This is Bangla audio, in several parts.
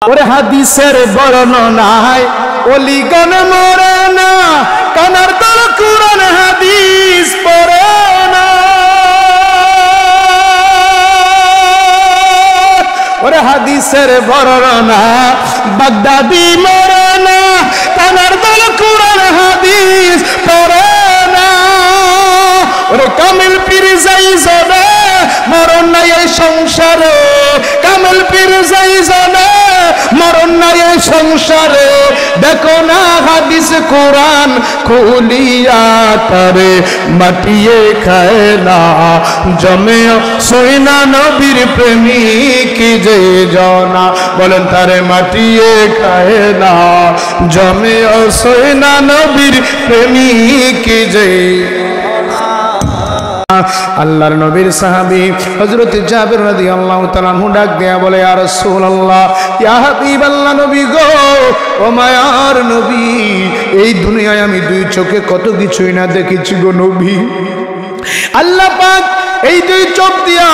ওরে হাদিসের বর্ণনায় ওলিগণ মরে না, কানার দল কুরআন হাদিস পড়ে না। ওরে হাদিসের বর্ণনা বাগদাদি মরে না, কানার দল কুরআন হাদিস পড়ে না। ওরে কামিল পীর যাইজনে মরণ নাই এই সংসারে, কামিল পীর যাইজনে মরণ নাই এই সংসারে। দেখো না হাদিস কোরআন খুলিয়া তারে মাটিয়ে খায় না, জমে সইনা নবীর প্রেমিক যে জনা। বলেন তারে মাটিয়ে খায় না, জমে সইনা নবীর প্রেমিক যে। আল্লাহর নবীর সাহাবী হযরত জাবির রাদিয়াল্লাহু তাআলা আনহু ডাক দেয়া বলে, ইয়া রাসূলুল্লাহ, ইয়া হাবিবাল্লাহ, নবী গো, ও মায়ার নবী, এই দুনিয়ায় আমি দুই চোখে কত কিছুই না দেখেছি গো নবী। আল্লাহ পাক এই দুই চোখ দিয়া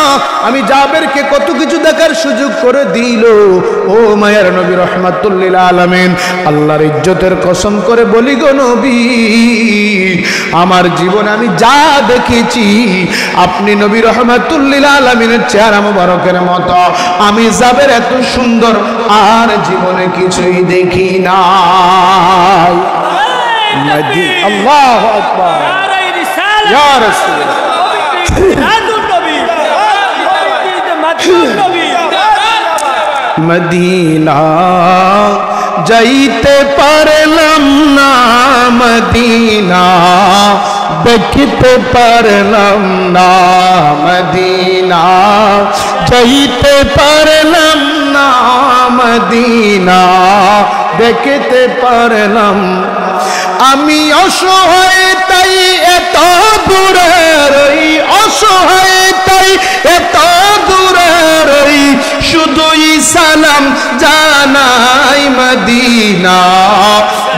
আমি জাবেরকে কত কিছু দেখার সুযোগ করে দিল। ও মায়ার নবী রাহমাতুল লিল আলামিন, আল্লাহর ইজ্জতের কসম করে বলি গো নবী, আমার জীবনে আমি যা দেখেছি আপনি নবী রাহমাতুল লিল আলামিনের চেহারা মোবারকের মতো আমি জাবের এত সুন্দর আর জীবনে কিছুই দেখি না। আল্লাহু আকবার, ইয়া রাসূলুল্লাহ। মদিনা যাইতে পারলাম না, মদিনা দেখতে পারলাম না, মদিনা যাইতে পারলাম না, মদিনা দেখতে পারলাম। আমি অসহায় তাই এত দূরে রই, অসহায় তাই এত দূরে রই, শুধুই সালাম জানাই মদিনা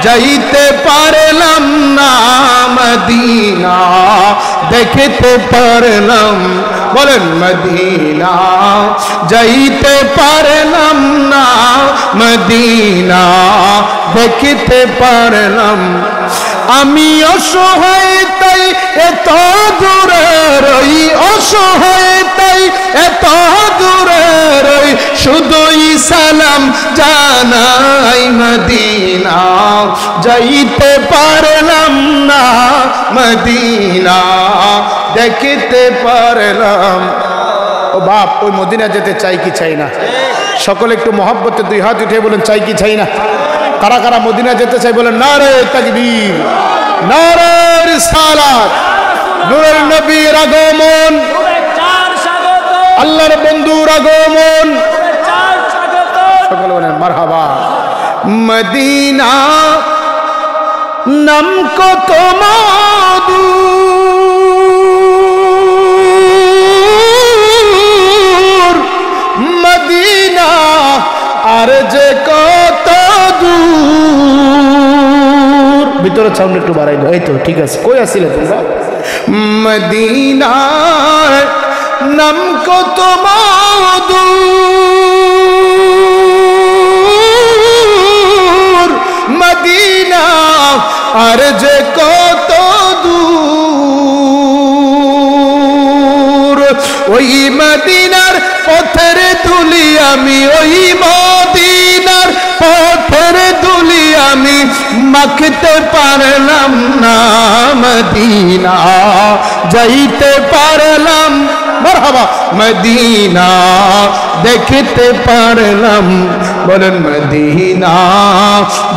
যাইতে পারলাম না, মদিনা দেখতে পারলাম। বলেন মদিনা যাইতে পারলাম না, মদিনা দেখতে পারলাম। আমি অসহায় তাই এত দূরে রই, অসহায় তাই এত দূরে রই, শুধুই সালাম জানাই মদিনা যাইতে পারলাম না, মদিনা দেখতে পারলাম। ও বাপ, ওই মদিনা যেতে চাই কি চাই না? সকলে একটু মহব্বতে দুই হাত উঠে বলেন চাই কি চাই না? কারা কারা মদিনা যেতে চাই বলেন নারে তাকবীর, নারে রিসালাত। নূরের নবীর আগমন, আল্লাহর বন্ধুর আগমন, সকলে বলেন মারহাবা। মদিনা নাম কত মধু, মদিনা আর যে কত দূর। ভিতরে সাউন্ড একটু বাড়াই দাও। এই তো ঠিক আছে। কই আসছিলে তোমরা? মদিনার নাম কত মধুর, মদিনা আর যে কত দূর। ওই মদিনার পথের ধুলি আমি, ওই মদিনার পথের ধুলি আমি মাখতে পারলাম না, মদিনা যাইতে পারলাম। মারহাবা। মদিনা দেখতে পারলাম। বলেন মদিনা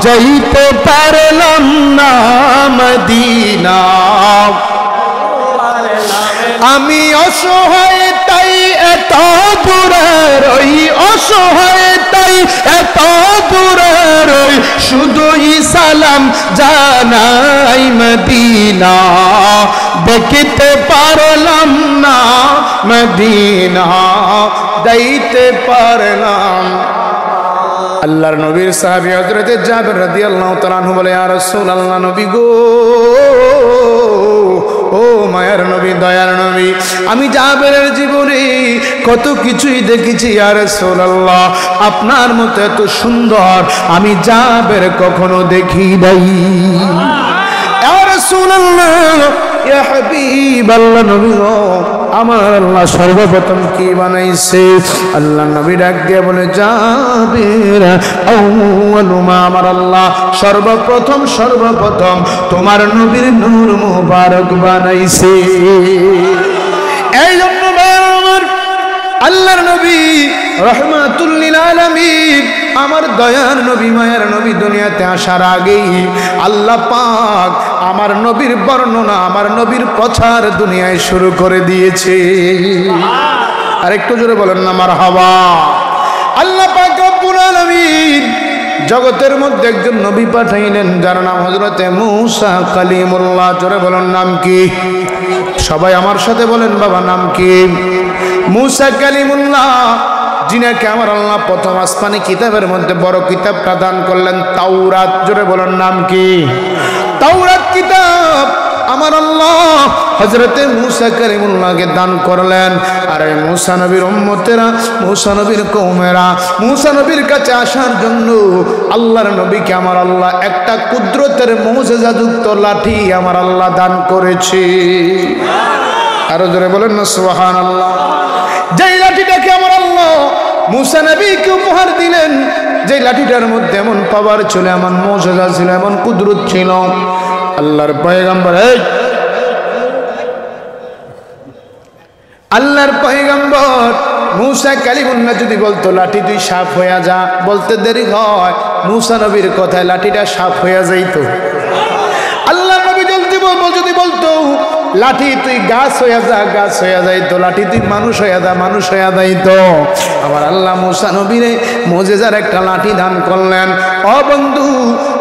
যাইতে পারলাম না, মদিনা। আমি অসহায় তাই এত দূরে রই, অসহায় তাই এত দূরে রই, শুধুই সালাম জানাই মদিনা দেখতে পারলাম না, মদিনা যাইতে পারলাম। আল্লাহর নবীর সাহাবী হযরত জাবির রাদিয়াল্লাহু তাআলা আনহু বলে, ইয়া রাসূলুল্লাহ, নবী গো, ও ও মায়ার নবী, দয়ার নবী, আমি জাবেরের জীবনে কত কিছুই দেখেছি ইয়া রাসূলুল্লাহ, আপনার মতো এত সুন্দর আমি জাবের কখনো দেখি নাই। ইয়া রাসূলুল্লাহ, ইয়া হাবিবাল্লাহ, নবী গো, আমার আল্লাহ সর্বপ্রথম কি বানাইছে? আল্লাহ নবী ডাক দিয়ে বলে, জাবের, আউয়ালু মা, আমার আল্লাহ সর্বপ্রথম তোমার নবীর নূর মুবারক বানাইছে। এই জন্য আমার আল্লাহর নবী রহমাতুল লিল আলামিন, আমার দয়ার নবী, মায়ার নবী দুনিয়াতে আসার আগেই আল্লাহ পাক আমার নবীর বর্ণনা, আমার নবীর প্রচার দুনিয়ায় শুরু করে দিয়েছে। আর একটু জোরে বলেন না মারহাবা। আল্লাহ পাক রব্বুল আলামিন জগতের মধ্যে একজন নবী পাঠাইলেন, যার নাম হযরতে মূসা কালিমুল্লাহ। জোরে বলেন নাম কি? সবাই আমার সাথে বলেন বাবা, নাম কি? মূসা কালিমুল্লাহ, যিনাকে আমার আল্লাহ প্রথম আসমানি কিতাবের মধ্যে বড় কিতাবটা দান করলেন, তাওরাত। জোরে বলেন নাম কি? তাওরাত কিতাব আমার আল্লাহ হযরতে মূসা কালিমুল্লাহকে দান করলেন। আর এই মূসা নবীর উম্মতেরা, মূসা নবীর কওমেরা মূসা নবীর কাছে আসার জন্য আল্লাহর নবীকে আমার আল্লাহ একটা কুদরতের মুজিজাযুক্ত লাঠি আমার আল্লাহ দান করেছে। আরো জোরে বলেন না সুবহানাল্লাহ। যেই লাঠিটাকে আমার আল্লাহ মূসা নবীকে উপহার দিলেন, যে লাঠিটার মধ্যে এমন পাওয়ার ছিল, এমন মুজিজা ছিল, এমন কুদরত ছিল, আল্লাহর পয়গম্বর, আল্লাহর পয়গম্বর মূসা কালিমুল্লাহ যদি বলতো লাঠি তুই সাপ হয়ে যা, বলতে দেরি হয়, মূসা নবীর কথায় লাঠিটা সাপ হয়ে যাইত। আল্লাহ নবী যদি বলতো লাঠি তুই গাছ হয়ে যা, গাছ হয়ে যাইতো। লাঠি তুই মানুষ হয়ে যা, মানুষ হয়ে যাইতো। আমার আল্লাহ মূসা নবীরে মুজিজার একটা লাঠি দান করলেন। ও বন্ধু,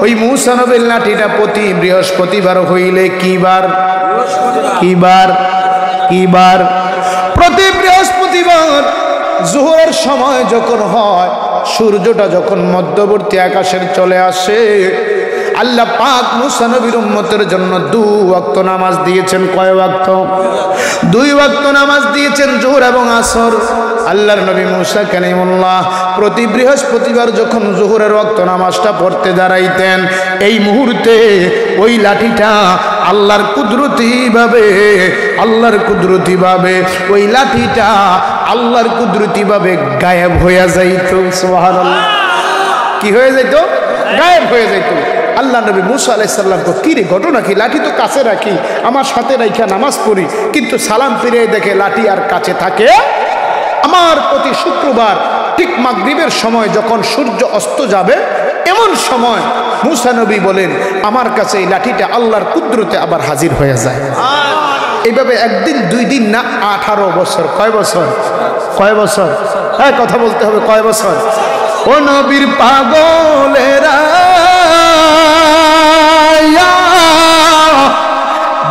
ওই মূসা নবীর লাঠিটা প্রতি বৃহস্পতিবার হইলে কিবার প্রতি বৃহস্পতিবার জোহরের সময় যখন হয়, সূর্যটা যখন মধ্যবর্তী আকাশের চলে আসে, আল্লাহ পাক মূসা নবীর উম্মতের জন্য 2 ওয়াক্ত নামাজ দিয়েছেন। কয় ওয়াক্ত? 2 ওয়াক্ত নামাজ দিয়েছেন, যোহর এবং আসর। আল্লাহর নবী মূসা কালিমুল্লাহ প্রতি বৃহস্পতিবার যখন যোহরের ওয়াক্ত নামাজটা পড়তে দাঁড়াইতেন, এই মুহূর্তে ওই লাঠিটা আল্লাহর কুদরতিভাবে ওই লাঠিটা আল্লাহর কুদরতিভাবে গায়েব হয়ে যাইত। সুবহানাল্লাহ। কি হয়ে যাইত? গায়েব হয়ে যাইত। আল্লাহ নবী মূসা আলাইহিস সালামকে, কি রে ঘটনা কি? লাঠি তো কাছে রাখি, আমার সাথে রাইখা নামাজ পড়ি, কিন্তু সালাম ফিরে দেখে লাঠি আর কাছে থাকে। আমার প্রতি শুক্রবার ঠিক মাগরিবের সময় যখন সূর্য অস্ত যাবে, এমন সময় মূসা নবী বলেন, আমার কাছে এই লাঠিটা আল্লাহর কুদরতে আবার হাজির হয়ে যায়। এইভাবে একদিন 2 দিন না, 18 বছর। কয় বছর? হ্যাঁ, কথা বলতে হবে। কয় বছর? ও নবীর পাগলেরা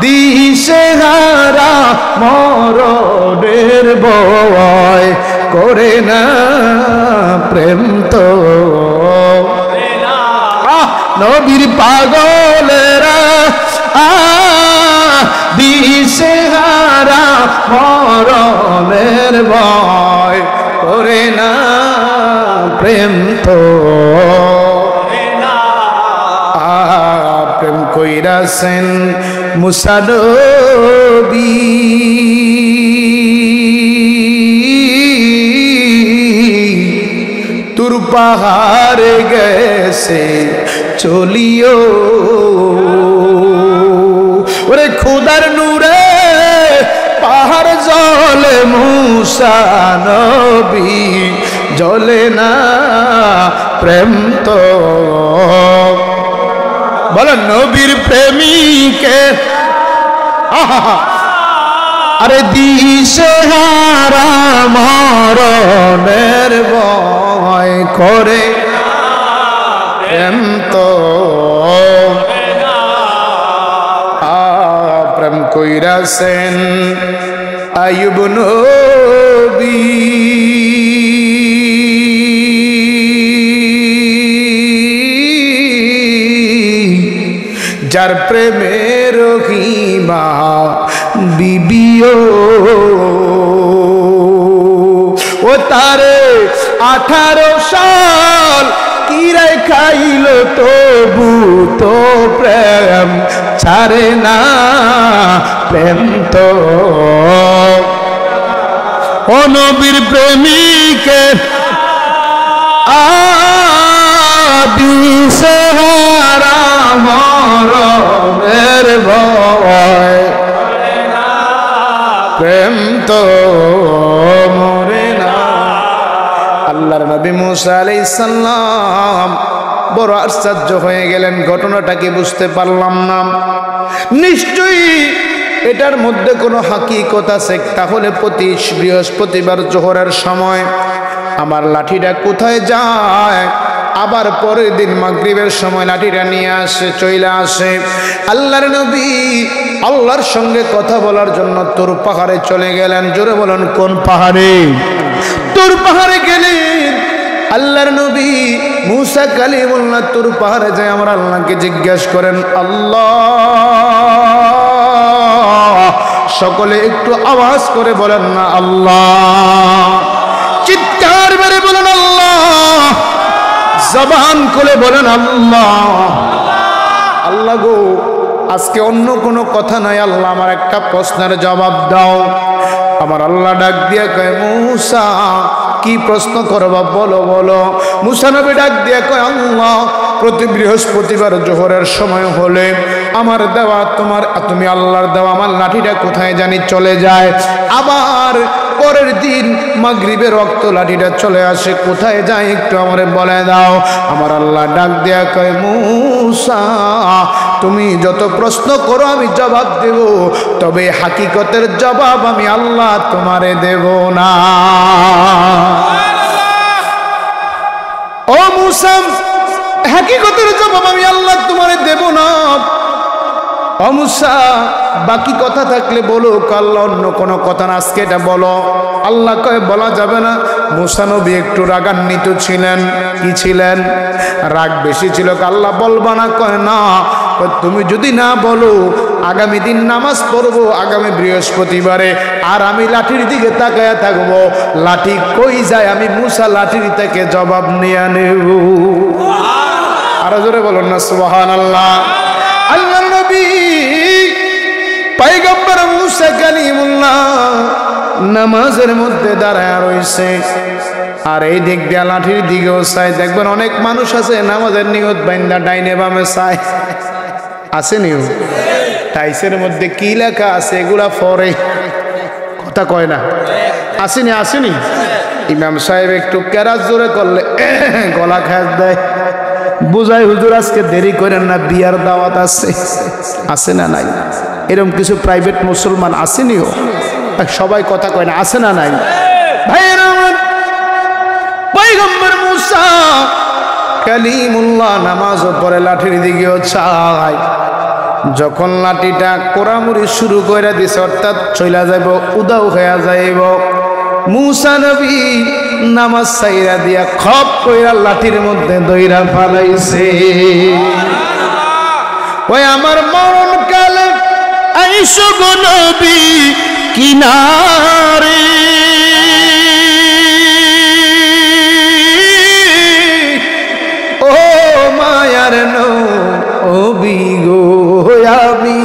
দিশেহারা মরণের ভয় করে না, প্রেম তো নবীর পাগলেরা দিশেহারা মরণের ভয় করে না, প্রেম তো প্রেম কইরাছেন মূসা নবী, তুর পাহাড়ে গেছে চলিও, ওরে খোদার নূরে পাহাড় জলে মূসা নবী জ্বলে না, প্রেম তো বলেন নবীর প্রেমিকে আরে দিশেহারা মরণের ভয় করে, প্রেম তো প্রেম কইরাছেন আইয়ুব নবী, যার প্রেমের রহিমা বিবিও ও তারে 18 সাল কিরে খাইল তবু তো প্রেম ছাড়ে না প্রেম তো ও নবীর প্রেমিকের দিশেহারা মরণের ভয় প্রেম তো মরে না। আল্লাহর নবী মুসা আলাইহিস সালাম বড় আশ্চর্য হয়ে গেলেন, ঘটনাটা কি বুঝতে পারলাম না। নিশ্চয়ই এটার মধ্যে কোনো হাকিকত আছে। তাহলে প্রতি বৃহস্পতিবার জোহরের সময় আমার লাঠিটা কোথায় যায়? আবার পরের দিন মাগরিবের সময় লাঠিটা নিয়ে আসে, চলে আসে। আল্লাহর নবী আল্লাহর সঙ্গে কথা বলার জন্য তুর পাহাড়ে চলে গেলেন। জোরে বলেন কোন পাহাড়ে? তুর পাহাড়ে গেলেন। আল্লাহর নবী মুসা কালিমুল্লাহ তুর পাহাড়ে যায় আমার আল্লাহকে জিজ্ঞেস করেন, আল্লাহ। সকলে একটু আওয়াজ করে বলেন না আল্লাহ, চিৎকার মেরে বলেন আল্লাহ, জবান খুলে বলেন আল্লাহ। আল্লাহ গো, আজকে অন্য কোনো কথা নাই, আল্লাহ আমার একটা প্রশ্নের জবাব দাও। আমার আল্লাহ ডাক দিয়া কয়, মুসা কি প্রশ্ন করবা বলো বলো। মুসা নবী ডাক দিয়া কয়, আল্লাহ প্রতি বৃহস্পতিবার জোহরের সময় হলে আমার দেওয়া তুমি আল্লাহর দেওয়া আমার লাঠিটা কোথায় জানি চলে যায়। আবার পরের দিন মাগরিবের রক্ত লাঠিটা চলে আসে, কোথায় যায় একটু আমারে বলে দাও। আমার আল্লাহ ডাক দেয়া কয়, মুসা তুমি যত প্রশ্ন করো আমি জবাব দেব, তবে হাকিকতের জবাব আমি আল্লাহ তোমারে দেব না। ও মুসা, হাকিকতের জবাব আমি আল্লাহ তোমারে দেব না। ও মুসা, বাকি কথা থাকলে বলো, আল্লাহ অন্য কোনো কথা না, আজকে এটা বলো। আল্লাহ কয় বলা যাবে না। মুসা নবী একটু রাগান্বিত ছিলেন। কি ছিলেন? রাগ বেশি ছিল। আল্লাহ বলবা না? কয় না, তুমি যদি না বলো আগামী দিন নামাজ পড়বো আগামী বৃহস্পতিবারে, আর আমি লাঠির দিকে তাকায়া থাকবো, লাঠি কই যায় আমি মুসা লাঠির থেকে জবাব নিয়ে নেব। আরো জোরে বলুন না সুবহানাল্লাহ। আল্লাহর নবী পয়গম্বর মুসা কালিমুল্লাহ নামাজের মধ্যে দাঁড়ায় রয়েছে, আর এই দিক দিয়ে লাঠির দিকেও চাই। দেখবেন অনেক মানুষ আছে নামাজের নিয়ত বাইন্দা ডাইনে বামে চায়, আসেনিও? টাইসের মধ্যে কি লেখা আছে এগুলা পরে কথা কয় না, আসেনি আসেনি। ইমাম সাহেব একটু কেরাত জোরে করলে গলা খাস দেয়, বুঝাই হুজুর আজকে দেরি করেন না, বিয়ার দাওয়াত আছে। আছে না নাই? এরকম কিছু প্রাইভেট মুসলমান আসেনিও? সবাই কথা কয় না, আছে না নাই? ভাইয়েরা আমার, পয়গম্বর মুসা কালিমুল্লাহ নামাজও পড়ে লাঠির দিকেও চায়। যখন লাঠিটা কোরামুড়ি শুরু করে দিছে, অর্থাৎ চইলা যাইব, উদাও হয়ে যাইব, মুসা নবী নামাজ সাইরা দিয়া খপ কইরা লাঠির মধ্যে দইরা ফালাইছে। ওই আমার মরণ কালে আইসো গো নবী কিনারে, ও মায়ার নবী গো, আমি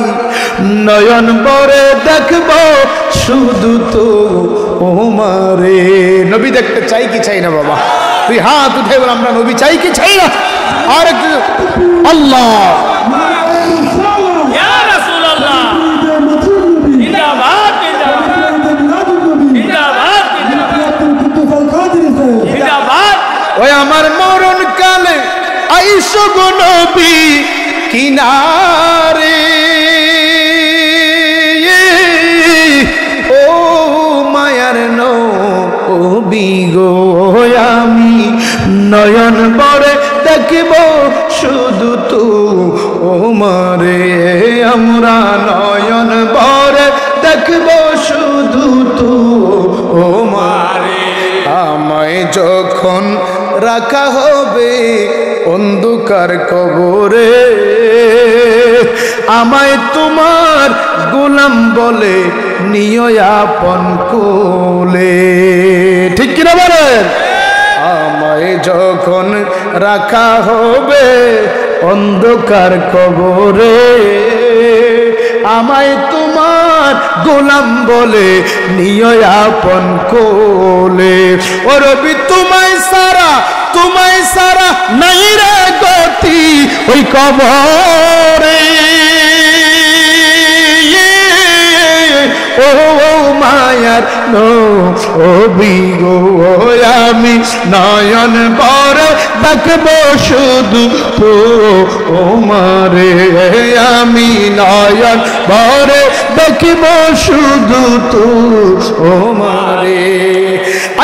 নয়ন ভরে দেখব শুধু তো ওমারে। নবী দেখতে চাই কি চাই না বাবা? তুই হাত উঠে বল, আমরা নবী চাই কি চাই না? আর একটু আল্লাহ ইয়া রাসূলুল্লাহ, জিন্দাবাদ জিন্দাবাদ জিন্দাবাদ। ওই আমার মরণ কালে আইসো গো নবী কিনারে, ও মায়ার নবী গো, আমি নয়ন ভরে দেখব শুধু তো ওমারে, আমরা নয়ন ভরে দেখব শুধু তো ওমারে। আমায় যখন রাখা হবে অন্ধকার কবরে, আমায় তোমার গোলাম বলে নিও আপন কোলে। ঠিক কিনা বলেন? আমায় যখন রাখা হবে অন্ধকার কবরে, আমায় তোমার গোলাম বলে নিও আপন কোলে। ও রবি তোমায় সারা নাই রে গতি ওই কবরে। ও মায়ার নবী গো, আমি নয়ন ভরে দেখবো শুধু তোমারে, আমি নয়ন ভরে দেখব শুধু তোমারে।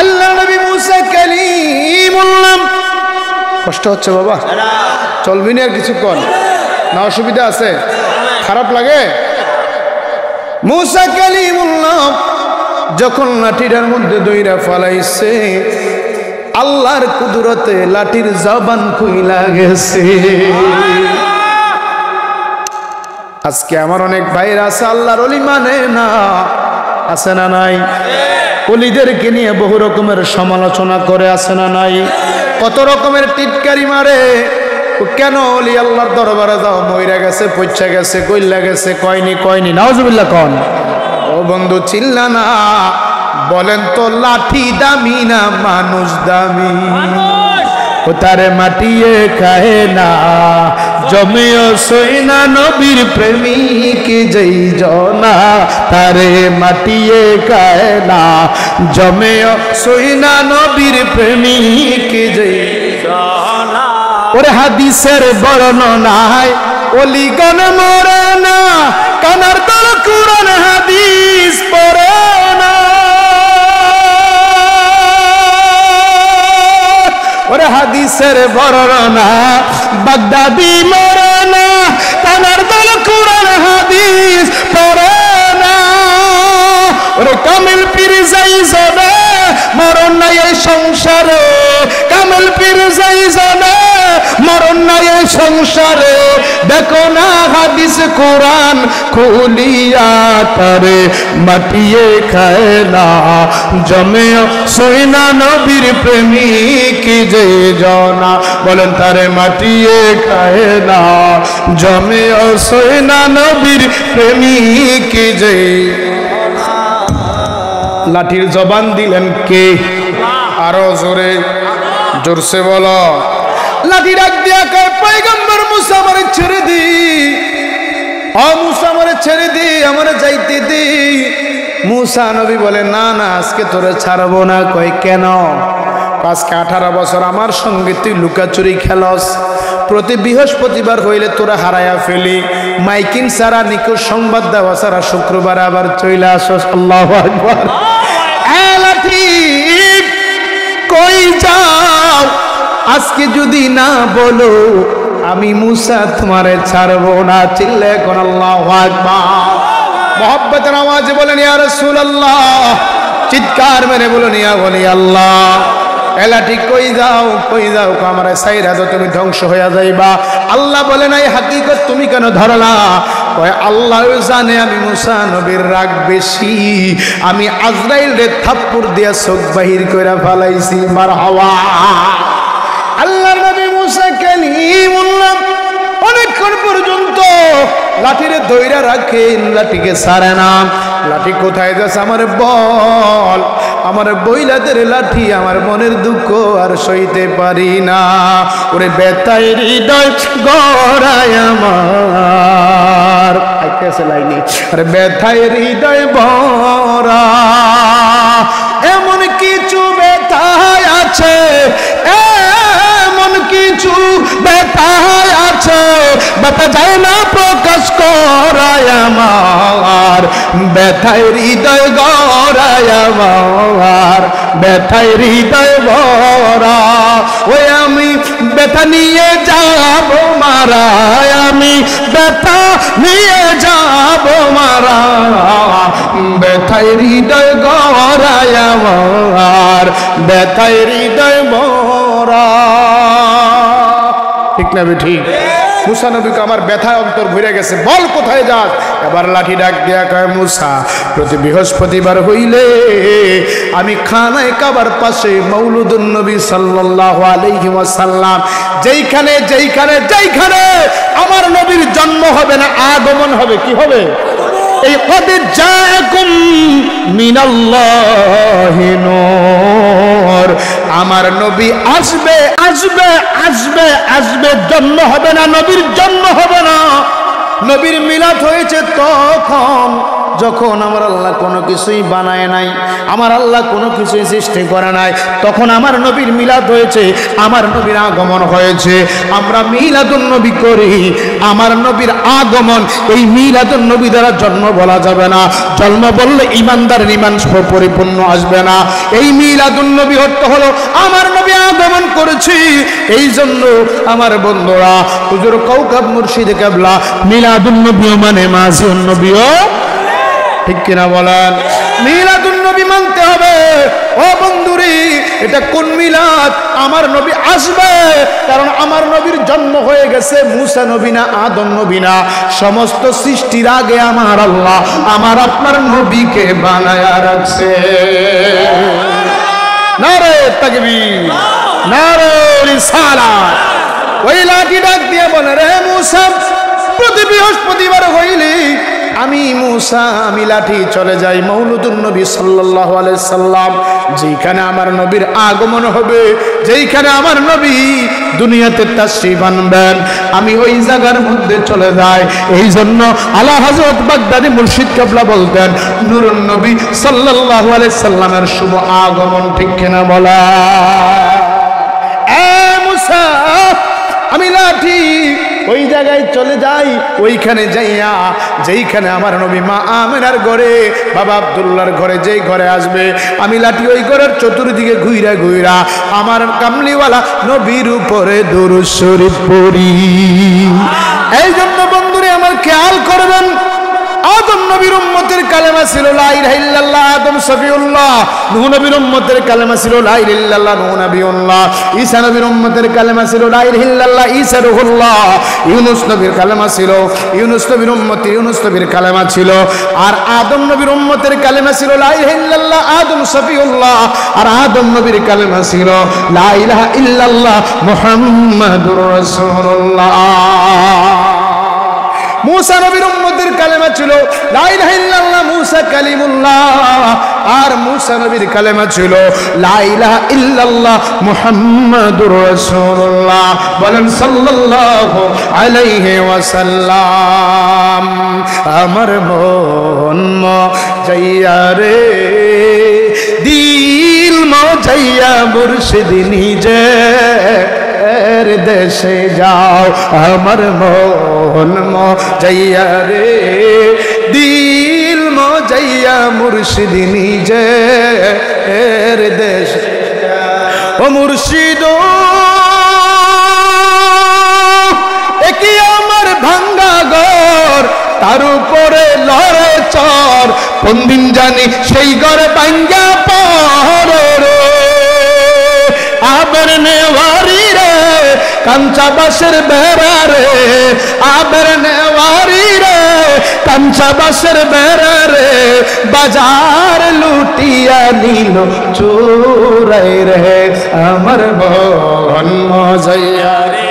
আল্লাহ নবী মুসা কালিমুল্লাহ। কষ্ট হচ্ছে বাবা? চলবি না আর কিছুক্ষণ? না অসুবিধা আছে? খারাপ লাগে? মুসা কালিমুল্লাহ যখন লাঠিটার মধ্যে দইরা ফালাইছে, আল্লাহর কুদরতে লাঠির জবান খুইলা গেছে। আজকে আমার অনেক ভাইরা আছে আল্লাহর ওলি মানে না, আছে না নাই? ওলিদেরকে নিয়ে বহু রকমের সমালোচনা করে, আছে না নাই? কত রকমের টিটকারি মারে। কেন ওলি আল্লাহর দরবারে যাও, মইরা গেছে, পইচা গেছে, কইলা গেছে, কয়নি। নাউজুবিল্লাহ কন। ও বন্ধু চিল্লা না, বলেন তো লাঠি দামি না মানুষ দামি? ও তারে মাটিয়ে খায় না, জমেও সইনা নবীর প্রেমিক যেই জনা, তারে মাটিয়ে খায় না, জমেও সইনা নবীর প্রেমিক যেই জনা। ওরে হাদিসের বর্ণনায় ওলিগণ মরে না, কানার দল কুরআন হাদিস পড়ে না। ওরে হাদিসের বর্ণনা বাগদাদি মরে না, কানার দল কুরআন হাদিস পড়ে না। ওরে কামিল পীর যাই যাবে মরণ নাই এই সংসারে, কামিল পীর যাই যাবে মরণ নাই এই সংসারে। দেখো না হাদিস কোরআন খুলিয়া, তারে মাটিয়ে খায় না, জমে সইনা নবীর প্রেমিক যে জনা। বলেন তারে মাটিয়ে খায় না, জমে সইনা নবীর প্রেমিক যে। লাঠির জবান দিলেন কে? আরো জোরসে বলো। লাঠি ডাক দিয়া কয় পয়গম্বর মুসা আমারে ছেড়ে দি, মুসা আমারে ছেড়ে দি, আমারে যাইতে দি। মুসা নবী বলে না আজকে তোরে ছাড়বো না। কয় কেন? আজকে 18 বছর আমার সঙ্গে তুই লুকাচুরি খেলস, প্রতি বৃহস্পতিবার হইলে তোরা হারাইয়া ফেলি, মাইকিং ছাড়া নিখোঁজ সংবাদ দেওয়া ছাড়া শুক্রবার আবার চইলা আসস। আল্লাহু আকবার। লাঠি কই যাও? আজকে যদি না বলো আমি মুসা তোমারে ছাড়বো না। চিল্লে কোন আল্লাহু আকবার। মোহাব্বতের আওয়াজে বলেন ইয়া রাসূলুল্লাহ, চিৎকার মেরে বলেন ইয়া ওলি আল্লাহ। এলাটি কই যাও আমার সাইরা তো তুমি ধ্বংস হইয়া যাইবা। আল্লাহ বলে নাই হাকিকত তুমি কেন ধরলা? কয় আল্লাহ জানে আমি মুসা নবীর রাগ বেশি, আমি আজরাইল রে থাপ্পড় দিয়া চোখ বাহির কইরা ফালাইছি। মারহাবা। আল্লাহর নবী মুসা কালিমুল্লাহ অনেকক্ষণ পর্যন্ত লাঠিরে ধইরা রাখেন, লাঠিকে ছাড়ে না। লাঠি কোথায় যাচ্ছে? আমার বল, আমার বইলাদের লাঠি, আমার মনের দুঃখ আর সইতে পারি না। ওরে বেতায় হৃদয় গড়ায় আমার, আইতেছে লাইনি। আরে বেতায় হৃদয় ভরা, এমন কিছু বেতায় আছে, এমন কিছু বেতায় আছে, ব্যথা যায় না প্রকাশ করায় আমার, ব্যথায় হৃদয় গড়ায় আমার, ব্যথায় হৃদয় ভরা। ওই আমি ব্যথা নিয়ে যাব মারা, আমি ব্যথা নিয়ে যাব মারা, ব্যথায় হৃদয় গড়ায় আমার, ব্যথায় হৃদয় ভরা। ঠিক না? ঠিক মুসা নবীকে আমার ব্যথায় অন্তর ভরে গেছে, বল কোথায় যাস। এবার লাঠি ডাক দিয়া কয় মুসা, প্রতি বৃহস্পতিবার হইলে আমি খানায় কাবার পাশে মৌলুদুন নবী সাল্লাল্লাহু আলাইহি ওয়াসাল্লাম যেইখানে যেইখানে যেইখানে আমার নবীর জন্ম হবে না, আগমন হবে, কি হবে? এই কদ জাআকুম মিনাল্লাহি নূর, আমার নবী আসবে আসবে আসবে আসবে, জন্ম হবে না, নবীর জন্ম হবে না। নবীর মিলাদ হয়েছে তখন যখন আমার আল্লাহ কোনো কিছুই বানায় নাই, আমার আল্লাহ কোনো কিছুই সৃষ্টি করে নাই, তখন আমার নবীর মিলাদ হয়েছে, আমার নবীর আগমন হয়েছে। আমরা মিলাদুন নবী করি, আমার নবীর আগমন। এই মিলাদুন নবী দ্বারা জন্ম বলা যাবে না, জন্ম বললে ইমানদারের ঈমান পরিপূর্ণ আসবে না। এই মিলাদুন নবী অর্থ হলো আমার নবী আগমন করেছি। এই জন্য আমার বন্ধুরা, হুজুর কাউকাব মুর্শিদ কেবলা মিলাদুন নবী মানে মাঝিউন নবীও, ঠিক কিনা বলেন? মিলাদুন নবী মানতে হবে। ও বন্ধুরি, এটা কোন মিলাদ? আমার নবী আসবে, কারণ আমার নবীর জন্ম হয়ে গেছে। মুসা নবী না, আদম নবী না, সমস্ত সৃষ্টির আগে আমার আল্লাহ আমার আপনার নবীকে বানায়া রাখছে। নারে তাকবীর, নারে রিসালাত। ওই লাঠি ডাক দিয়ে বলে, রে মুসা, প্রতি বৃহস্পতিবার হইলি আমি মুসা আমি লাঠি চলে যাই মৌলুদুন নবী সাল্লাল্লাহু আলাইহি সাল্লাম যেখানে আমার নবীর আগমন হবে, যেখানে আমার নবী দুনিয়াতে তাশরীফ আনবেন, আমি ওই জায়গার মধ্যে চলে যাই। এই জন্য আলা হযরত বাগদাদী মুর্শিদ কেবলা বলতেন, নূরুন নবী সাল্লাল্লাহু আলাইহি সাল্লামের শুভ আগমন, ঠিক কিনা বলা? এ মুসা, আমি লাঠি ওই জায়গায় চলে যাই, ওইখানে যাইয়া যেইখানে আমার নবী মা আমেনার ঘরে, বাবা আব্দুল্লাহর ঘরে, যেই ঘরে আসবে, আমি লাঠি ওই ঘরের চতুর্দিকে ঘুইরা ঘুইরা আমার কামলিওয়ালা নবীর উপরে দুরূদ শরীফ পড়ি। এই জন্য বন্ধুরে আমার খেয়াল করবেন, আদম নবীর উম্মতের কালেমা ছিল লা ইলাহা ইল্লাল্লাহ, আদম সফিউল্লাহ। নূহ নবীর উম্মতের কালেমা ছিল লা ইলাহা ইল্লাল্লাহ, নূহ নবিউল্লাহ। ঈসা নবীর উম্মতের কালেমা ছিল লা ইলাহা ইল্লাল্লাহ, ঈসা রূহুল্লাহ। ইউনূস নবীর কালেমা ছিল, ইউনূস নবীর উম্মত ইউনূস নবীর কালেমা ছিল। আর আদম নবীর উম্মতের কালেমা ছিল লা ইলাহা ইল্লাল্লাহ, আদম সফিউল্লাহ। আর আদম নবীর কালেমা ছিল লা ইলাহা ইল্লাল্লাহ, মুহাম্মাদুর রাসূলুল্লাহ। মুসা নবীর উম্মতের কালেমা ছিল লা ইলাহা ইল্লাল্লাহ, মুসা কালিমুল্লাহ। আর মুসা নবীর কালেমা ছিল লা ইলাহা ইল্লাল্লাহ, মুহাম্মাদুর রাসূলুল্লাহ। বলেন সাল্লাল্লাহু আলাইহি ওয়াসাল্লাম। আমার মন মজাইয়া রে, দিল মজাইয়া মুর্শিদ নিজে দেশে যাও, আমার মন মজাইয়া রে, দিল মজাইয়া মুর্শিদ নিজে দেশে যাও। ও মুর্শিদ, একই আমার ভাঙ্গা ঘর, তার উপরে লড়ে চর, কোন দিন জানি সেই ঘরে ভাঙ্গা পড়ে রে। আবার নেওয়ারি রে, কাঞ্চা বাসের বেড়া রে, আবার নেওয়ারি রে, কাঞ্চা বাসের বেড়া রে, বাজার লুটিয়া নিল চোরাই রে। আমার মন মজাইয়া রে,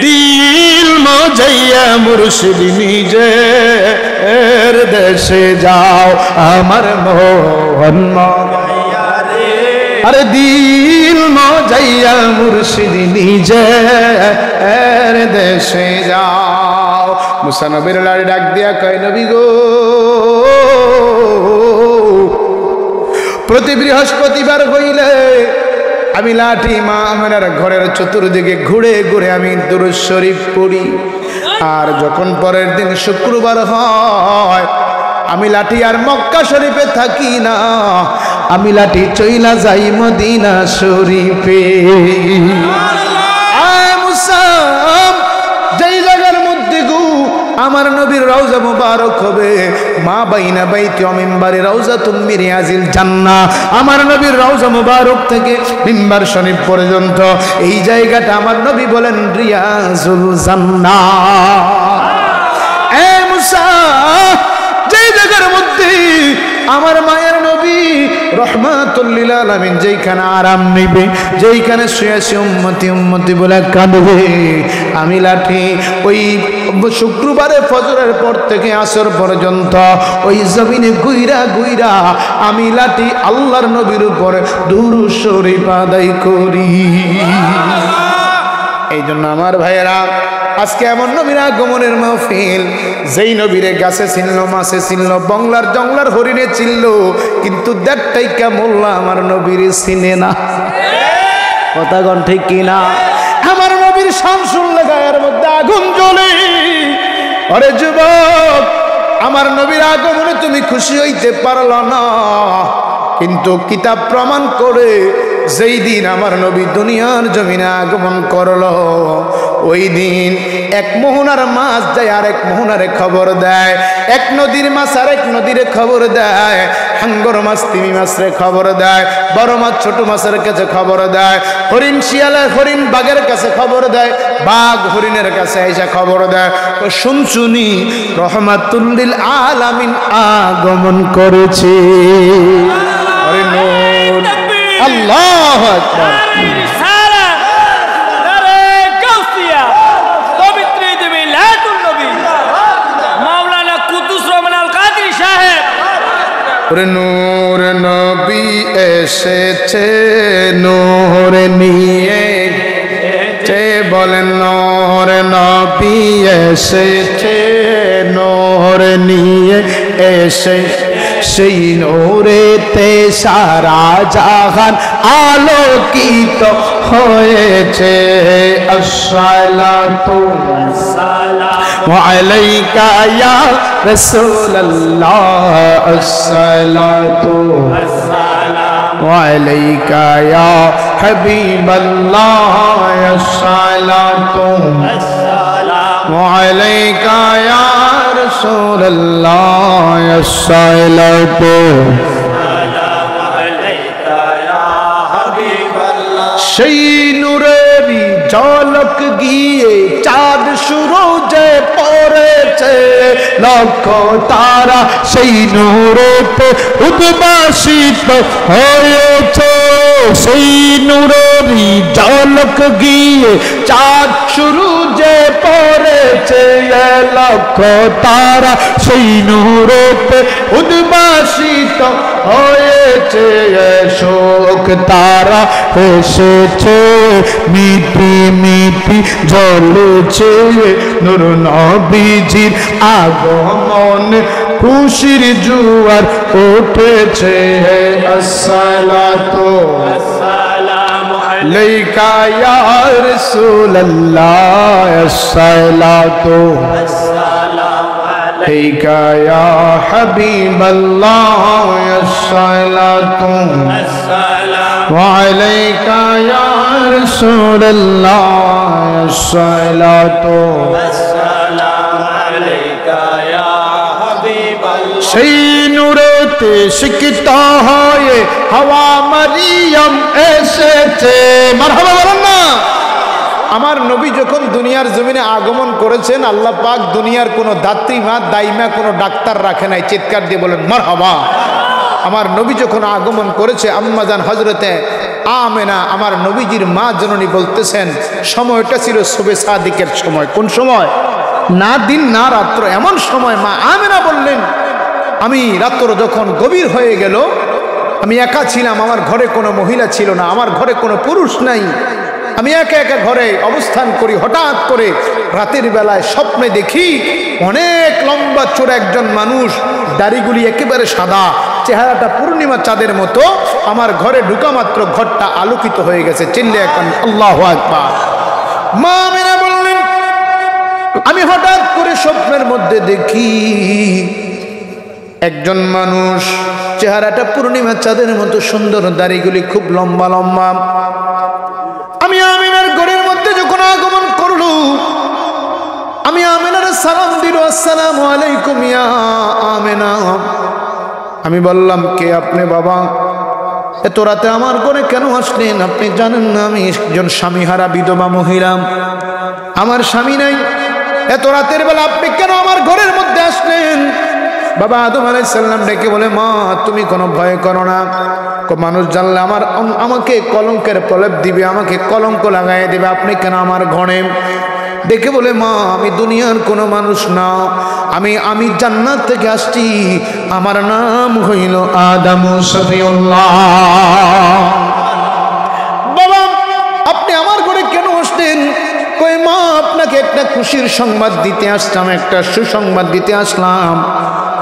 দিল মজাইয়া মুর্শিদ নিজে দেশে যাও, আমার মন মজাইয়া রে, আরে দিল মজাইয়া মুর্শিদ নিজে দেশে যাও। মুসা নবীর লাড়ি ডাক দিয়া কয়, নবী গো, প্রতি বৃহস্পতিবার হইলে আমি লাঠি মা আমেনার ঘরের চতুর্দিকে ঘুরে ঘুরে আমি দুরূদ শরীফ পড়ি। আর যখন পরের দিন শুক্রবার হয়, আমি লাঠি আর মক্কা শরীফে থাকি না, আমি লাঠি চইলা যাই মদিনা শরীফে। যেই জায়গার মধ্যে গু আমার নবীর রওজা মুবারক হবে, মা বাইনা বাইতি ওয়া মিম্বারি রাউজাতুম মিন রিয়াজিল জান্নাহ। আমার নবীর রওজা মুবারক থেকে মিম্বার শরীফ পর্যন্ত এই জায়গাটা আমার নবী বলেন রিয়াজুল জান্নাহ। এ মুসা, যে জায়গার মধ্যে আমার মায়ের নবী রহমাতুল লিল আলামিন যেইখানে আরাম নিবে, যেইখানে শুয়ে শুয়ে উম্মতি উম্মতি বলে কাঁদবে, আমি লাঠি ওই শুক্রবারে ফজরের পর থেকে আসর পর্যন্ত ওই জমিনে গুইরা গুইরা আমি লাঠি আল্লাহর নবীর উপর দুরূদ শরীফ আদায় করি। এই জন্য আমার ভাইয়েরা, আজকে এমন নবীর আগমনের মাহফিল, যেই নবীরে গাছে চিনল, মাছে চিনল, বংলার জংলার হরিণে চিনল, কিন্তু দেড়টাইকা মোল্লা আমার নবীর চিনে না। কথা কোন ঠিক কিনা? আমার নবীর শান শুনলে গায়ের মধ্যে আগুন জ্বলে। আরে যুবক, আমার নবীর আগমনে তুমি খুশি হইতে পারল না, কিন্তু কিতাব প্রমাণ করে যেই দিন আমার নবী দুনিয়ার জমিনে আগমন করলো, ওই দিন এক মোহনার মাছ যায় আর এক মোহনারে খবর দেয়, এক নদীর মাছ আর এক নদীরে খবর দেয়, হাঙ্গর মাছ তিমি মাছরে খবর দেয়, বড় মাছ ছোট মাছের কাছে খবর দেয়, হরিণ শিয়ালের হরিণ বাঘের কাছে খবর দেয়, বাঘ হরিণের কাছে এসে খবর দেয়, ও শুনছুনি রহমাতুল লিল আলামিন আগমন করেছে। আরে নূর, আল্লাহু আকবার। নূর নবী এসেছে, নূর নিয়ে বলেন, নূর নবী এসেছে, নূর নিয়ে এসে সেই নূরেতে সারা জাহান আলোকিত হয়েছে। আসসালাতু ওয়াসসালামু আলাইকা ইয়া রাসূলুল্লাহ, আসসালাতু ওয়াসসালামু আলাইকা ইয়া হাবিবাল্লাহ, আসসালাতু ওয়াসসালামু আলাইকা ইয়া রাসূলুল্লাহ, আসসালাতু ওয়াসসালামু আলাইকা ইয়া হাবিবাল্লাহ। সেই নূরেরই ঝলক গিয়ে চাঁদ সূরজে পড়েছে, লক্ষ তারা সেই নূরেতে উদ্ভাসিত হয়েছে। সেই নূরেরই ঝলক গিয়ে চাঁদ সূরজে পড়েছে, লক্ষ তারা সেই নূরেতে উদ্ভাসিত হয়েছে। শোক তারা এসেছে, মিটি মিটি জ্বলেছে, নূর নবীজির আগমন খুশির জোয়ার উঠেছে। আসসালাতু ওয়াসসালামু আলাইকা ইয়া রাসূলুল্লাহ, আসসালাতু ওয়াসসালামু আলাইকা ইয়া হাবিবাল্লাহ, আসসালাতু ওয়াসসালামু আলাইকা ইয়া রাসূলুল্লাহ, আসসালাতু ওয়াসসালামু আলাইকা ইয়া হাবিবাল্লাহ। সেই নূরেতে শিক্ষিত হয়ে হাওয়া মারিয়াম এসেছে। মারহাবা বলেন না। আমার নবী যখন দুনিয়ার জমিনে আগমন করেছেন, আল্লাহ পাক দুনিয়ার কোনো দাত্রী মা দাইমা কোনো ডাক্তার রাখে নাই। চিৎকার দিয়ে বলেন মারহাবা। আমার নবী যখন আগমন করেছে, আম্মাজান হজরতে আমেনা আমার নবীজির মা জননী বলতেছেন, সময়টা ছিল সুবে সাদিকের সময়। কোন সময়? না দিন না রাত্র, এমন সময় মা আমেনা বললেন, আমি রাত্র যখন গভীর হয়ে গেল, আমি একা ছিলাম, আমার ঘরে কোনো মহিলা ছিল না, আমার ঘরে কোনো পুরুষ নাই, আমি একা একা ঘরে অবস্থান করি। হঠাৎ করে রাতের বেলায় স্বপ্নে দেখি অনেক লম্বা চোরা একজন মানুষ, দাড়িগুলি একেবারে সাদা, চেহারাটা পূর্ণিমা চাঁদের মতো, আমার ঘরে ঢুকা মাত্র ঘরটা আলোকিত হয়ে গেছে। চিল্লে এখন আল্লাহু আকবার। মা আমেনা বললেন, আমি হঠাৎ করে স্বপ্নের মধ্যে দেখি একজন মানুষ, চেহারাটা পূর্ণিমা চাঁদের মতো সুন্দর, দাড়িগুলি খুব লম্বা লম্বা। আমি আমিনার ঘরের মধ্যে যখন আগমন করলো, আমি আমিনার সালাম দিল, আসসালামু আলাইকুম ইয়া আমেনা। আমি বললাম, কে আপনি বাবা? এত রাতে আমার ঘরে কেন আসলেন? আপনি জানেন না আমি একজন স্বামীহারা বিধবা মহিলা, আমার স্বামী নাই। এত রাতের বেলা আপনি কেন আমার ঘরের মধ্যে আসলেন? বাবা আদম আলাইহিস সালাম ডেকে বলে, মা তুমি কোনো ভয় করো না, মানুষ জানলে আমাকে কলঙ্কের প্রলেপ দিবে, আমাকে কলঙ্ক লাগাই দেবে, আপনি কেন আমার ঘরে? ডেকে বলে, মা আমি দুনিয়ার কোনো মানুষ না, আমি জান্নাত থেকে আসছি, আমার নাম হইল আদম শফিউল্লাহ। বাবা আপনি আমার ঘরে কেন আসলেন? কই মা আপনাকে একটা খুশির সংবাদ দিতে আসলাম, একটা সুসংবাদ দিতে আসলাম।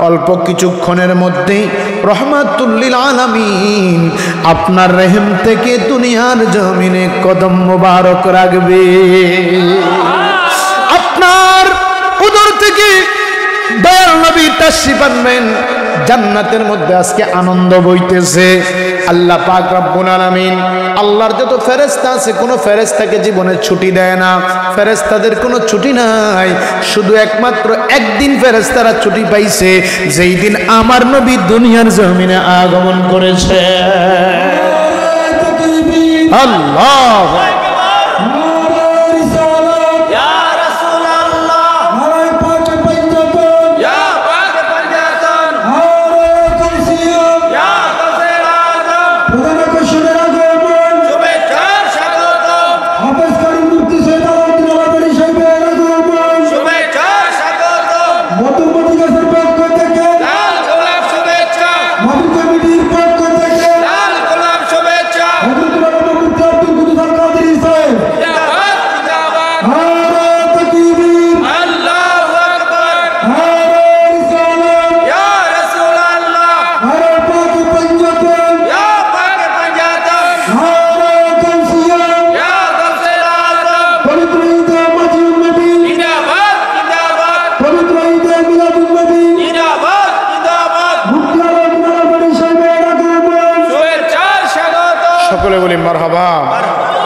অল্প কিছুক্ষণের মধ্যেই রহমাতুল লিল আলামিন আপনার রহিম থেকে দুনিয়ার জমিনে কদম মোবারক রাখবে। আপনার উদর থেকে দয়াল নবী তাশরীফ আনবেন। জান্নাতের মধ্যে আজকে আনন্দ বইতেছে। আল্লাহ পাক রব্বুল আলামিন, আল্লাহর যত ফেরেশতা আছে কোনো ফেরেশতাকে জীবনে ছুটি দেয় না, ফেরেশতাদের কোনো ছুটি নাই, শুধু একমাত্র একদিন ফেরেশতারা ছুটি পাইছে, যেই দিন আমার নবী দুনিয়ার জমিনে আগমন করেছে। আল্লাহ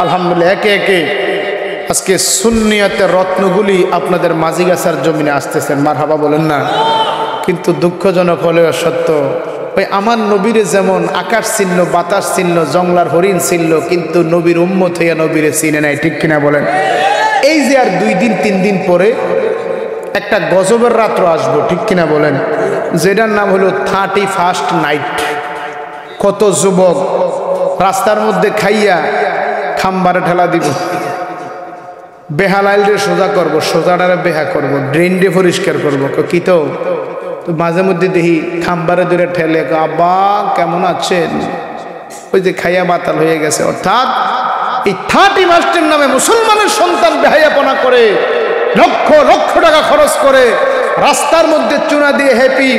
আলহামদুলিল্লাহ। একে একে আজকে সুন্নিয়তের রত্নগুলি আপনাদের মাঝিগাছার জমিনে আসতেছেন, মারহাবা বলেন না? কিন্তু দুঃখজনক হলেও সত্য, ওই আমার নবীরে যেমন আকাশ চিনল, বাতাস চিনল, জংলার হরিণ চিনল, কিন্তু নবীর উম্মত হইয়া নবীরে চিনে নাই, ঠিক কিনা বলেন? এই যে আর 2 দিন 3 দিন পরে একটা গজবের রাত্র আসবো, ঠিক কিনা বলেন? যেটার নাম হলো 31st নাইট। কত যুবক রাস্তার মধ্যে খাইয়া খাম্বারে ঠেলা দিব, বেহালাইল রে সোজা করবো, সোজাটারে বেহা করবো, ড্রেন রে পরিষ্কার করবো। কি তো মাঝে মধ্যে দেখি খাম্বারে ধরে ঠেলে, আব্বা কেমন আছেন? ওই যে খাইয়া বাতাল হয়ে গেছে। অর্থাৎ এই 31st নামে মুসলমানের সন্তান বেহায়াপনা করে, লক্ষ লক্ষ টাকা খরচ করে রাস্তার মধ্যে চুনা দিয়ে হ্যাপি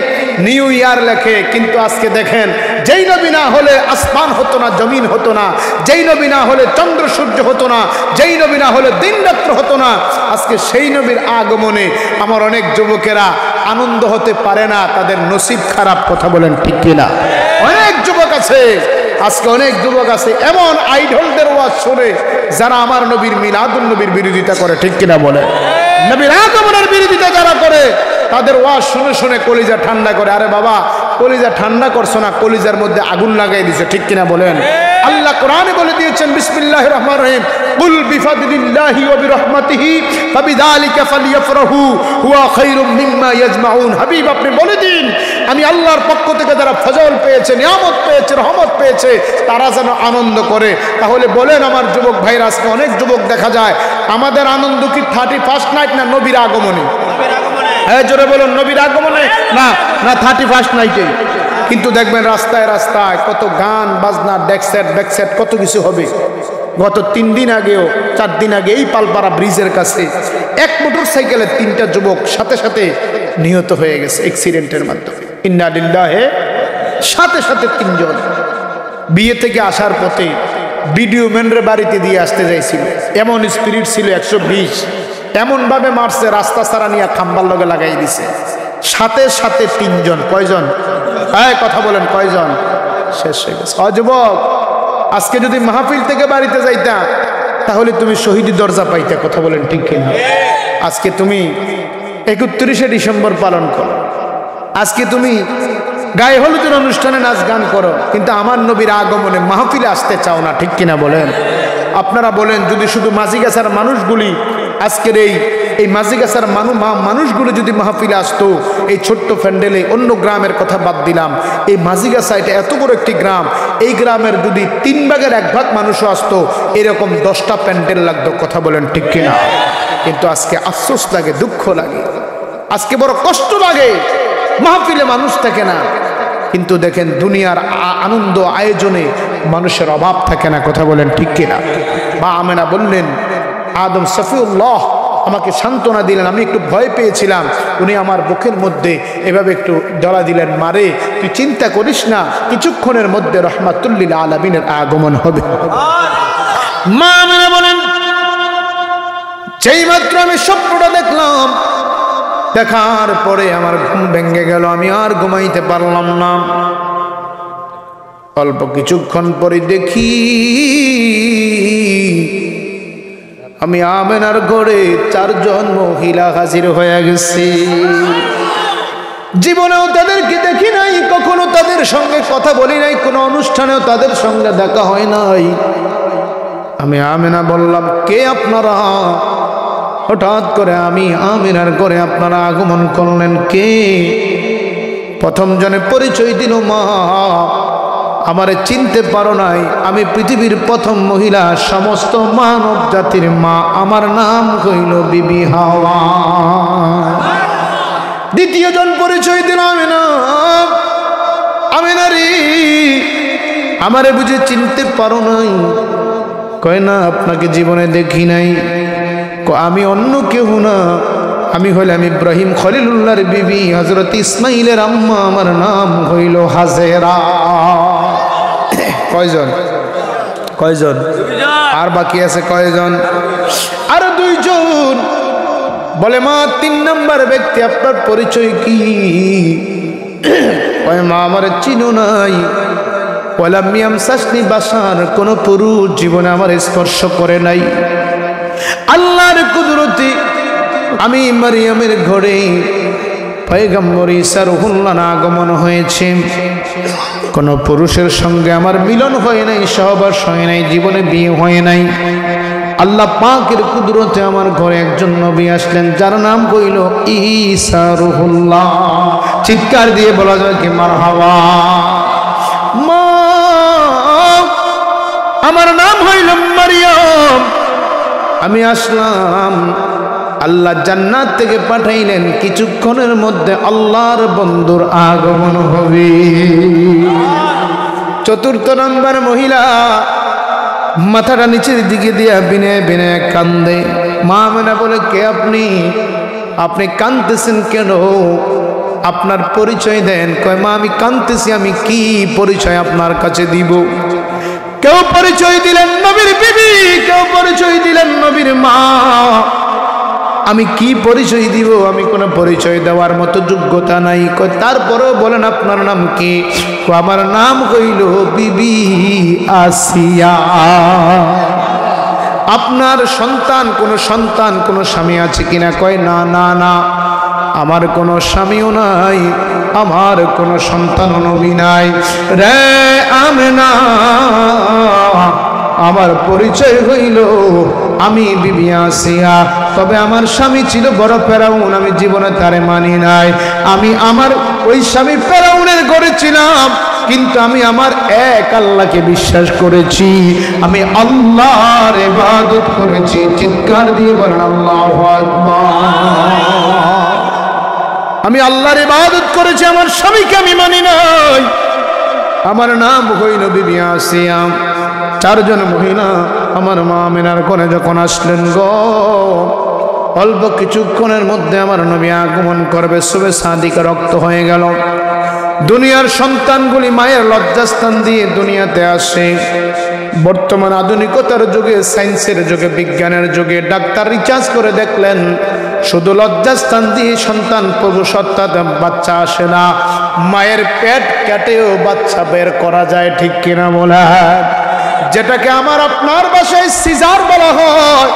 নিউ ইয়ার লেখে। কিন্তু আজকে দেখেন, যেই নবী না হলে আসমান হতো না, জমিন হতো না, যেই নবী না হলে চন্দ্র সূর্য হতো না, যেই নবী না হলে দিন রাত্র হতো না। আজকে সেই নবীর আগমনে আমার অনেক যুবকেরা আনন্দ হতে পারে না, তাদের নসিব খারাপ। কথা বলেন ঠিক কিনা? অনেক যুবক আছে আজকে, অনেক যুবক আছে এমন আইডলদের ওয়াজ শুনে যারা আমার নবীর মিলাদুন নবীর বিরোধিতা করে, ঠিক কিনা বলে? নবীর আগমনের বিরোধিতা যারা করে তাদের ওয়াজ শুনে শুনে কলিজা ঠান্ডা করে। আরে বাবা, কলিজা ঠান্ডা করছো না, কলিজার মধ্যে আগুন লাগাই দিছে, ঠিক কিনা বলেন? আল্লাহ কোরআনে বলে দিয়েছেন, বিসমিল্লাহির রহমানির রহিম, কুল বিফাদলিল্লাহি ওয়া বিরহমাতিহি ফাবিযালিকা ফালইফরাহু হুয়া খায়রুম মিম্মা ইয়াজমাউন। হাবিব আপনি বলে দিন, আমি আল্লাহর পক্ষ থেকে যারা ফজল পেয়েছে, নিয়ামত পেয়েছে, রহমত পেয়েছে, তারা যেন আনন্দ করে। তাহলে বলেন আমার যুবক ভাইরা, আজকে অনেক যুবক দেখা যায় আমাদের আনন্দ কি 31st নাইট না নবীর আগমনে? হ্যাঁ জোরে বলুন, নবীর আগমনে না, না 31st নাইটে। কিন্তু দেখবেন রাস্তায় রাস্তায় কত গান বাজনা, ডেকসেট ব্যাকসেট, কত কিছু হবে। গত 3 দিন আগেও 4 দিন আগে এই পালপাড়া ব্রিজের কাছে এক মোটরসাইকেলে 3টা যুবক সাথে সাথে নিহত হয়ে গেছে অ্যাক্সিডেন্টের মাধ্যমে। ইন্না লিল্লাহি। সাথে সাথে 3 জন বিয়ে থেকে আসার পথে ভিডিও ম্যানরে বাড়িতে দিয়ে আসতে যাইছিল, এমন স্পিরিট ছিল 120, এমনভাবে মারছে রাস্তা ছাড়া নিয়ে খাম্বার লগে লাগাই দিছে। সাথে সাথে 3 জন। কয়জন? হ্যাঁ কথা বলেন, কয়জন? শেষ হয়ে গেছে। যুবক, আজকে যদি মাহফিল থেকে বাড়িতে যাইতা তাহলে তুমি শহীদি দরজা পাইতে। কথা বলেন ঠিক কিনা? আজকে তুমি 31শে ডিসেম্বর পালন করো, আজকে তুমি গায়ে হলুদের অনুষ্ঠানে নাচ গান করো, কিন্তু আমার নবীর আগমনে মাহফিলে আসতে চাও না, ঠিক কিনা বলেন? আপনারা বলেন, যদি শুধু মাঝিগাছার মানুষগুলি আজকের এই মাঝিগাছার মানুষগুলো যদি মাহফিলে আসতো, এই ছোট্ট প্যান্ডেলে, অন্য গ্রামের কথা বাদ দিলাম, এই মাঝিগাছা এটা এত বড় একটি গ্রাম, এই গ্রামের যদি 3 ভাগের 1 ভাগ মানুষও আসতো, এরকম 10টা প্যান্ডেল লাগতো, কথা বলেন ঠিক কিনা? কিন্তু আজকে আফসোস লাগে, দুঃখ লাগে, আজকে বড় কষ্ট লাগে, মাহফিলে মানুষ থাকে না। কিন্তু দেখেন দুনিয়ার আনন্দ আয়োজনে মানুষের অভাব থাকে না, কথা বলেন ঠিক কিনা? মা আমেনা বললেন, আদম সফিউল্লাহ আমাকে সান্ত্বনা দিলেন, আমি একটু ভয় পেয়েছিলাম, উনি আমার বুকের মধ্যে এভাবে একটু ডলা দিলেন, মারে তুই চিন্তা করিস না, কিছুক্ষণের মধ্যে রহমাতুল্লিল আলামিনের আগমন হবে। মা আমেনা বলেন, যেই মাত্র আমি স্বপ্নটা দেখলাম, দেখার পরে আমার ঘুম ভেঙে গেল, আমি আর ঘুমাইতে পারলাম না। অল্প কিছুক্ষণ পরে দেখি আমি আমেনার ঘরে 4 জন মহিলা হাজির হয়ে গেছে। জীবনেও তাদেরকে দেখি নাই, কখনো তাদের সঙ্গে কথা বলি নাই, কোনো অনুষ্ঠানেও তাদের সঙ্গে দেখা হয় নাই। আমি আমেনা বললাম, কে আপনারা? হঠাৎ করে আমি আমিনার ঘরে আপনারা আগমন করলেন, কে? প্রথম জনে পরিচয় দিল, মা আমারে চিনতে পারো নাই, আমি পৃথিবীর প্রথম মহিলা, সমস্ত মানব জাতির মা, আমার নাম হইল বিবি হাওয়া। দ্বিতীয় জন পরিচয় দিল আমিনা, আমিনারি আমারে বুঝে চিনতে পারো নাই? কয় না, আপনাকে জীবনে দেখি নাই। আমি অন্য কেউ না, আমি হইলাম ইব্রাহিম খলিলুল্লাহর বিবি হযরত ইসমাইলের আম্মা, আমার নাম হইল হাজেরা। কয়জন? কয়জন? আর বাকি আছে কয়জন? আর 2 জন। বলে, মা 3 নম্বর ব্যক্তি আপনার পরিচয় কি? কয়, মা আমারে চিনো নাই। ওয়ালাম ইয়ামসাসনি বাশার, কোন পুরুষ জীবনে আমার স্পর্শ করে নাই। আল্লাহর কুদরতে আমি মারিয়ামের ঘরে পয়গম্বর ঈসা রুহুল্লাহ আগমন হয়েছে। কোন পুরুষের সঙ্গে আমার মিলন হয় নাই, সহবাস হয় নাই, জীবনে বিয়ে হয় নাই। আল্লাহ পাকের কুদরতে আমার ঘরে একজন নবী আসলেন, যার নাম হইল ঈসা রুহুল্লাহ। চিৎকার দিয়ে বলা যায় কি মারহাবা। মা আমার নাম হইল মারিয়াম, আমি আসলাম, আল্লাহ জান্নাত থেকে পাঠাইলেন, কিছুক্ষণের মধ্যে আল্লাহর বন্ধুর আগমন হবে। 4র্থ নম্বর মহিলা মাথাটা নিচের দিকে দিয়া বিনে বিনে কান্দে। মা আমেনা বলে, কে আপনি? আপনি কাঁদতেছেন কেন? আপনার পরিচয় দেন। কয়, মা আমি কাঁদতেছি, আমি কি পরিচয় আপনার কাছে দিব? কেউ পরিচয় দিলেন নবীর বিবি, কেউ পরিচয় দিলেন নবীর মা। আমি কি পরিচয় দিব? আমি কোনো পরিচয় দেওয়ার মতো যোগ্যতা নাই। তারপরেও বলেন, আপনার নাম কি? আমার নাম হইল বিবি আসিয়া। আপনার সন্তান, কোনো স্বামী আছে কিনা? কয়, না না না, আমার কোনো স্বামীও নাই, আমার কোনো সন্তান নবী নাই। রে আমেনা, আমার পরিচয় হইল আমি বিবি আসিয়া, তবে আমার স্বামী ছিল বড় ফেরাউন, আমি জীবনে তারে মানি নাই। আমি আমার ওই স্বামী ফেরাউনের ঘরে ছিলাম, কিন্তু আমি আমার এক আল্লাহকে বিশ্বাস করেছি, আমি আল্লাহর ইবাদত করেছি। চিৎকার দিয়ে বলেন আল্লাহু আকবার। আমি আল্লাহর ইবাদত করেছি, আমার স্বামীকে আমি মানি নাই। আমার নাম হইল বিবি আসিয়া। 4 জন মহিলা আমার মা আমিনার ঘরে যখন আসলেন গো, অল্প কিছুক্ষণের মধ্যে আমার নবী আগমন করবে, শুভে সাদিকা রক্ত হয়ে গেল। দুনিয়ার সন্তানগুলি মায়ের লজ্জাস্থান দিয়ে দুনিয়াতে আসে। বর্তমান আধুনিকতার যুগে, সায়েন্সের যুগে, বিজ্ঞানের যুগে ডাক্তার রিসার্চ করে দেখলেন, শুধু লজ্জাস্থান দিয়ে সন্তান পুরুষ অর্থাৎ বাচ্চা আসে না, মায়ের পেট কেটেও বাচ্চা বের করা যায়, ঠিক কিনা বলা? যেটাকে আমার আপনার ভাষায় সিজার বলা হয়।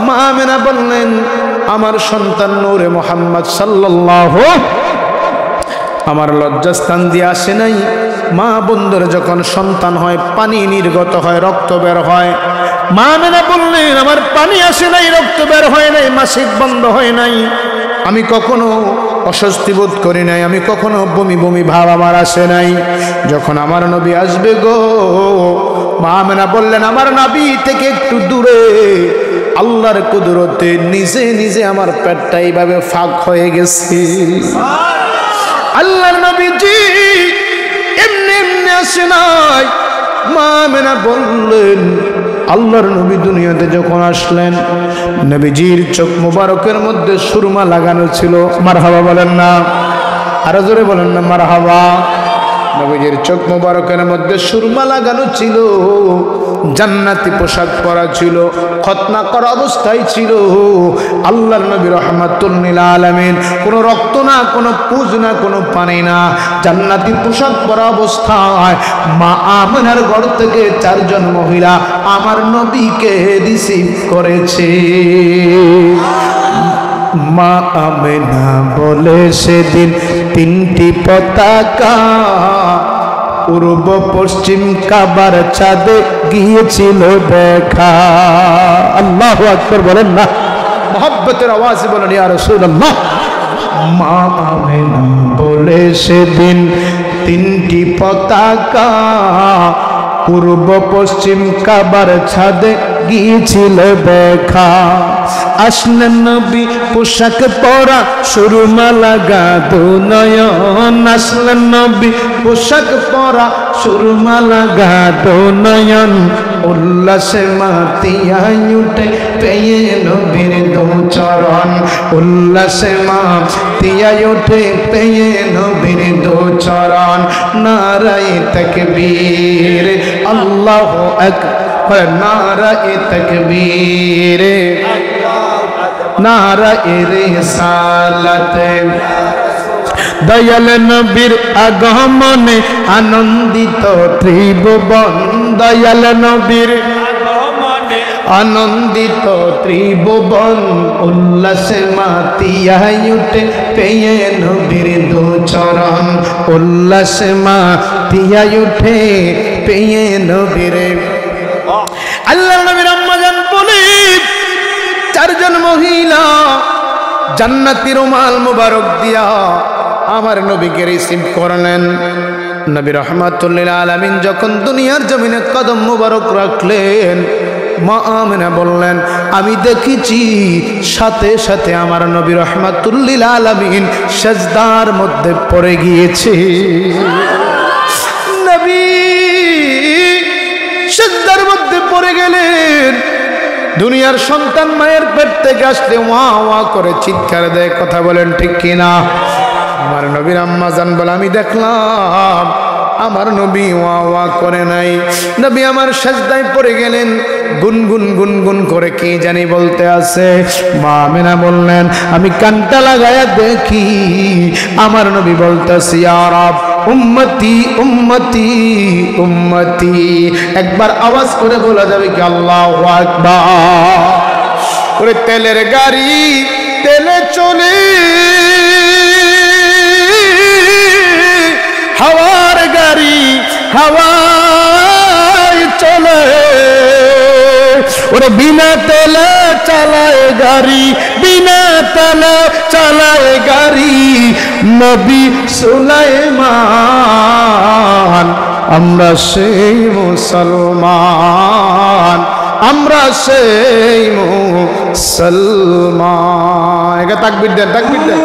মা আমেনা বললেন, আমার সন্তান নূরে মুহাম্মদ সাল্লাল্লাহু, আমার লজ্জাস্থান দিয়ে আসে নাই। মা বন্ধুরা যখন সন্তান হয় পানি নির্গত হয়, রক্ত বের হয়, মা মেনা বললেন আমার পানি আসে নাই, রক্ত বের হয় নাই, মাসিক বন্ধ হয় নাই, আমি কখনো অস্বস্তি বোধ করি নাই, আমি কখনো বমি বমি ভাব আমার আসে নাই। যখন আমার নবী আসবে গো, মা মেনা বললেন আমার নবী থেকে একটু দূরে আল্লাহর কুদরতে নিজে নিজে আমার পেটটা এইভাবে ফাঁক হয়ে গেছে। আল্লাহর নবীজি এমনি এমনি আসে নাই। মা মেনা বললেন আল্লাহর নবী দুনিয়াতে যখন আসলেন নবীজির চোখ মুবারকের মধ্যে সুরমা লাগানো ছিল। মারহাবা বলেন না, আরো জোরে বলেন না মারহাবা। নবীজির চোখ মুবারকের মধ্যে সুরমা লাগানো ছিল, জান্নাতি পোশাক পরা ছিল, খতনা করা অবস্থায় ছিল। আল্লাহর নবী রাহমাতুল লিল আলামিন, কোনো রক্ত না, কোনো পুজ না, কোনো পানি না, জান্নাতি পোশাক পরা অবস্থায় মা আমিনার ঘর থেকে 4 জন মহিলা আমার নবীকে রিসিভ করেছে। মা আমিনা বলে সেদিন 3টি পতাকা পূর্ব পশ্চিম কাবার চাঁদে গিয়েছিল দেখা। আল্লাহু আকবার বলেন না, মোহাব্বতের আওয়াজে বলেন ইয়া রাসূলুল্লাহ। মা আমিনা বলে সেদিন 3টি পতাকা পূর্ব পশ্চিম কাবার ছাদে গিয়েছিল দেখা। আসলেন নবী পোশাক পরা সুরমা লাগা দুনয়ন, আসলেন নবী পোশাক পরা সুরমা লাগা দুনয়ন, উল্লাসে মাতিয়ায় উঠে পেয়ে নবীর দু চরণ, উল্লাসে মাতিয়ায় উঠে পেয়ে নবীর দু চরণ। নারায়ে তাকবীর আল্লাহু আকবার, নারায়ে তাকবীর, নারায়ে রিসালাত। দয়াল নবীর আগমনে আনন্দিত ত্রিভুবন, দয়াল নবীর আগমনে আনন্দিত ত্রিভুবন, উল্লাসে মাতিয়ায় উঠে পেয়ে নবীর দু চরণ, উল্লাসে মাতিয়ায় উঠে পেয়ে নবীর। আল্লাহর নবীর আম্মা জান বলে 4 জন মহিলা জান্নাতি রুমাল মুবারক দিয়া আমার নবীকে রিসিভ করলেন। নবী রাহমাতুল লিল আলামিন যখন দুনিয়ার জমিনে কদম মুবারক রাখলেন, মা আমিনা বললেন আমি দেখেছি সাথে সাথে আমার নবী রাহমাতুল লিল আলামিন সিজদার মধ্যে পড়ে গিয়েছে। নবী সিজদার মধ্যে পড়ে গেলেন। দুনিয়ার সন্তান মায়ের পেট থেকে আসলে ওয়া ওয়া করে চিৎকার দেয়, কথা বলেন ঠিক কিনা? আমার নবীর আম্মা জান বলে আমি দেখলাম আমার নবী ওয়া ওয়া করে নাই, নবী আমার সিজদায় পড়ে গেলেন, গুনগুন গুনগুন করে কি জানি বলতে আছে। মা আমিনা বললেন আমি কানটা লাগায়া দেখি আমার নবী বলতেছে ইয়া রাব উম্মতি উম্মতি উম্মতি। একবার আওয়াজ করে বলা যাবে কি আল্লাহু আকবার? ওরে তেলের গাড়ি তেলে চলে, হাওয়ার গাড়ি হাওয়ায় চলে, ওরে বিনা তেলে চালায় গাড়ি, বিনা তেলে চালায় গাড়ি নবী সুলাইমান। আমরা সেই মুসলমান, আমরা সেই মুসলমান। তাকবীর দেন, তাকবীর দেন।